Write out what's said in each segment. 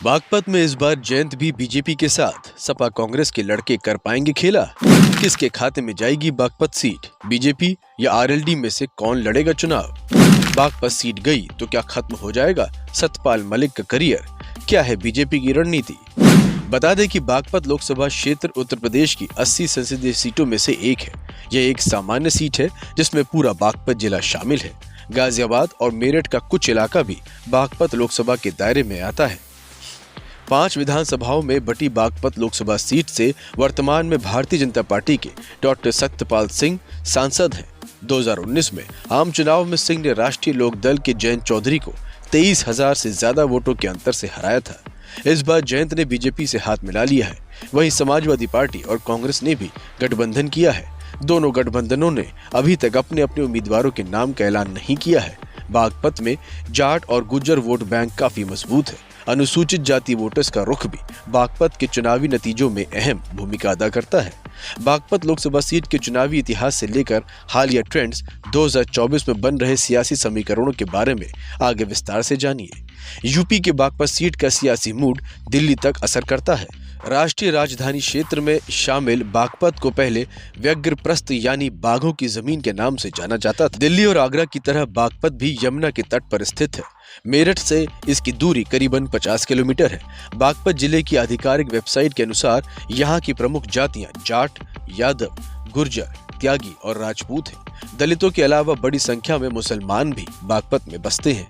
बागपत में इस बार जयंत भी बीजेपी के साथ। सपा कांग्रेस के लड़के कर पाएंगे खेला? किसके खाते में जाएगी बागपत सीट? बीजेपी या आरएलडी में से कौन लड़ेगा चुनाव? बागपत सीट गई तो क्या खत्म हो जाएगा सतपाल मलिक का करियर? क्या है बीजेपी की रणनीति? बता दें कि बागपत लोकसभा क्षेत्र उत्तर प्रदेश की 80 संसदीय सीटों में से एक है। यह एक सामान्य सीट है जिसमें पूरा बागपत जिला शामिल है। गाजियाबाद और मेरठ का कुछ इलाका भी बागपत लोकसभा के दायरे में आता है। 5 विधानसभाओं में बटी बागपत लोकसभा सीट से वर्तमान में भारतीय जनता पार्टी के डॉक्टर सत्यपाल सिंह सांसद हैं। 2019 में आम चुनाव में सिंह ने राष्ट्रीय लोक दल के जयंत चौधरी को 23,000 से ज्यादा वोटों के अंतर से हराया था। इस बार जयंत ने बीजेपी से हाथ मिला लिया है। वहीं समाजवादी पार्टी और कांग्रेस ने भी गठबंधन किया है। दोनों गठबंधनों ने अभी तक अपने अपने उम्मीदवारों के नाम का ऐलान नहीं किया है। बागपत में जाट और गुर्जर वोट बैंक काफी मजबूत है। अनुसूचित जाति वोटर्स का रुख भी बागपत के चुनावी नतीजों में अहम भूमिका अदा करता है। बागपत लोकसभा सीट के चुनावी इतिहास से लेकर हालिया ट्रेंड्स 2024 में बन रहे सियासी समीकरणों के बारे में आगे विस्तार से जानिए। यूपी के बागपत सीट का सियासी मूड दिल्ली तक असर करता है। राष्ट्रीय राजधानी क्षेत्र में शामिल बागपत को पहले व्यग्रप्रस्थ यानी बाघों की जमीन के नाम से जाना जाता था। दिल्ली और आगरा की तरह बागपत भी यमुना के तट पर स्थित है। मेरठ से इसकी दूरी करीबन 50 किलोमीटर है। बागपत जिले की आधिकारिक वेबसाइट के अनुसार यहाँ की प्रमुख जातियां जाट, यादव, गुर्जर, त्यागी और राजपूत हैं। दलितों के अलावा बड़ी संख्या में मुसलमान भी बागपत में बसते हैं।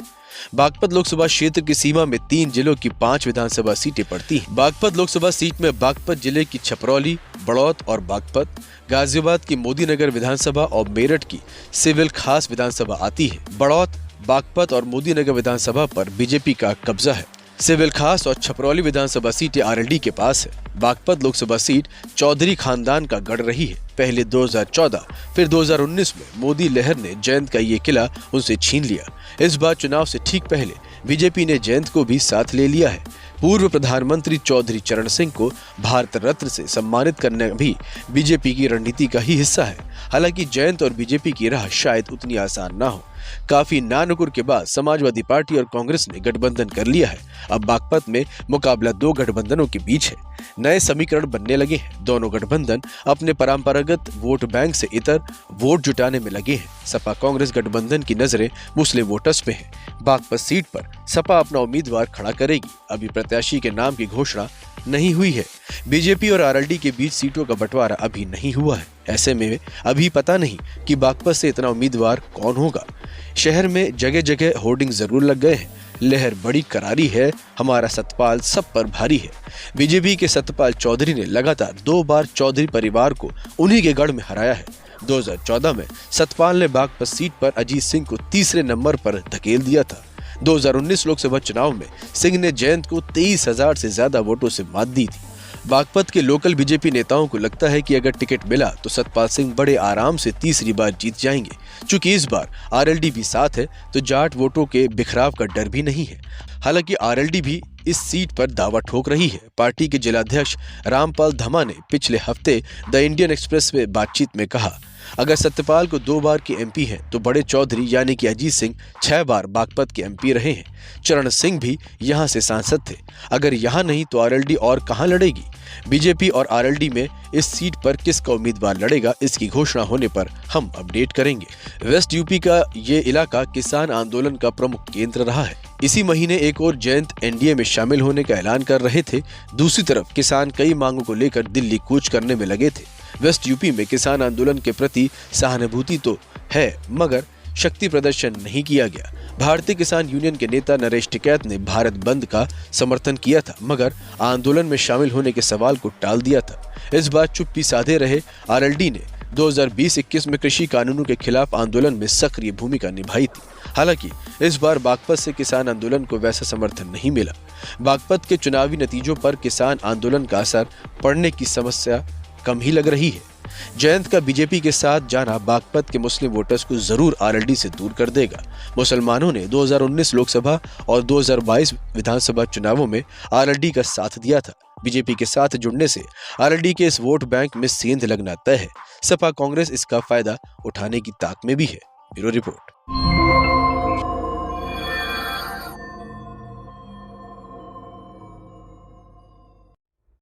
बागपत लोकसभा क्षेत्र की सीमा में 3 जिलों की 5 विधानसभा सीटें पड़ती हैं। बागपत लोकसभा सीट में बागपत जिले की छपरौली, बड़ौत और बागपत, गाजियाबाद की मोदीनगर विधानसभा और मेरठ की सिविल खास विधानसभा आती है। बड़ौत, बागपत और मोदीनगर विधानसभा पर बीजेपी का कब्जा है। सिविल खास और छपरौली विधानसभा सीटें आरएलडी के पास है। बागपत लोकसभा सीट चौधरी खानदान का गढ़ रही है। पहले 2014 फिर 2019 में मोदी लहर ने जयंत का ये किला उनसे छीन लिया। इस बार चुनाव से ठीक पहले बीजेपी ने जयंत को भी साथ ले लिया है। पूर्व प्रधानमंत्री चौधरी चरण सिंह को भारत रत्न से सम्मानित करना भी बीजेपी की रणनीति का ही हिस्सा है। हालांकि जयंत और बीजेपी की राह शायद उतनी आसान ना हो। काफी नानुकुर के बाद समाजवादी पार्टी और कांग्रेस ने गठबंधन कर लिया है। अब बागपत में मुकाबला 2 गठबंधनों के बीच है। नए समीकरण बनने लगे हैं। दोनों गठबंधन अपने परंपरागत वोट बैंक से इतर वोट जुटाने में लगे हैं। सपा कांग्रेस गठबंधन की नजरें मुस्लिम वोटर्स पे है। बागपत सीट पर सपा अपना उम्मीदवार खड़ा करेगी। अभी प्रत्याशी के नाम की घोषणा नहीं हुई है। बीजेपी और आरएलडी के बीच सीटों का बंटवारा अभी नहीं हुआ है। ऐसे में अभी पता नहीं कि बागपत से इतना उम्मीदवार कौन होगा। शहर में जगह जगह होर्डिंग जरूर लग गए हैं। लहर बड़ी करारी है, हमारा सतपाल सब पर भारी है। बीजेपी के सतपाल चौधरी ने लगातार 2 बार चौधरी परिवार को उन्हीं के गढ़ में हराया है। 2014 में सतपाल ने बागपत सीट पर अजीत सिंह को तीसरे नंबर पर धकेल दिया था। 2019 लोकसभा चुनाव में सिंह ने जयंत को 23,000 से ज्यादा वोटों से मात दी थी। बागपत के लोकल बीजेपी नेताओं को लगता है कि अगर टिकट मिला तो सतपाल सिंह बड़े आराम से तीसरी बार जीत जाएंगे। चूंकि इस बार आरएलडी भी साथ है तो जाट वोटों के बिखराव का डर भी नहीं है। हालांकि आरएलडी भी इस सीट पर दावा ठोक रही है। पार्टी के जिलाध्यक्ष रामपाल धमा ने पिछले हफ्ते द इंडियन एक्सप्रेस में बातचीत में कहा, अगर सत्यपाल को 2 बार के एमपी हैं तो बड़े चौधरी यानी कि अजीत सिंह 6 बार बागपत के एमपी रहे हैं। चरण सिंह भी यहां से सांसद थे। अगर यहां नहीं तो आरएलडी और कहां लड़ेगी? बीजेपी और आरएलडी में इस सीट पर किसका उम्मीदवार लड़ेगा, इसकी घोषणा होने पर हम अपडेट करेंगे। वेस्ट यूपी का ये इलाका किसान आंदोलन का प्रमुख केंद्र रहा है। इसी महीने एक और जयंत एनडीए में शामिल होने का ऐलान कर रहे थे। दूसरी तरफ किसान कई मांगों को लेकर दिल्ली कूच करने में लगे थे। वेस्ट यूपी में किसान आंदोलन के प्रति सहानुभूति तो है मगर शक्ति प्रदर्शन नहीं किया गया। भारतीय किसान यूनियन के नेता नरेश टिकैत ने भारत बंद का समर्थन किया था मगर आंदोलन में शामिल होने के सवाल को टाल दिया था। इस बार चुप्पी साधे रहे आरएलडी ने 2020-21 में कृषि कानूनों के खिलाफ आंदोलन में सक्रिय भूमिका निभाई थी। हालांकि इस बार बागपत से किसान आंदोलन को वैसा समर्थन नहीं मिला। बागपत के चुनावी नतीजों पर किसान आंदोलन का असर पड़ने की समस्या कम ही लग रही है। जयंत का बीजेपी के साथ जाना बागपत के मुस्लिम वोटर्स को जरूर आरएलडी से दूर कर देगा। मुसलमानों ने 2019 लोकसभा और 2022 विधानसभा चुनावों में आरएलडी का साथ दिया था। बीजेपी के साथ जुड़ने से आरएलडी के इस वोट बैंक में सेंध लगना तय है। सपा कांग्रेस इसका फायदा उठाने की ताक में भी है। Bureau report.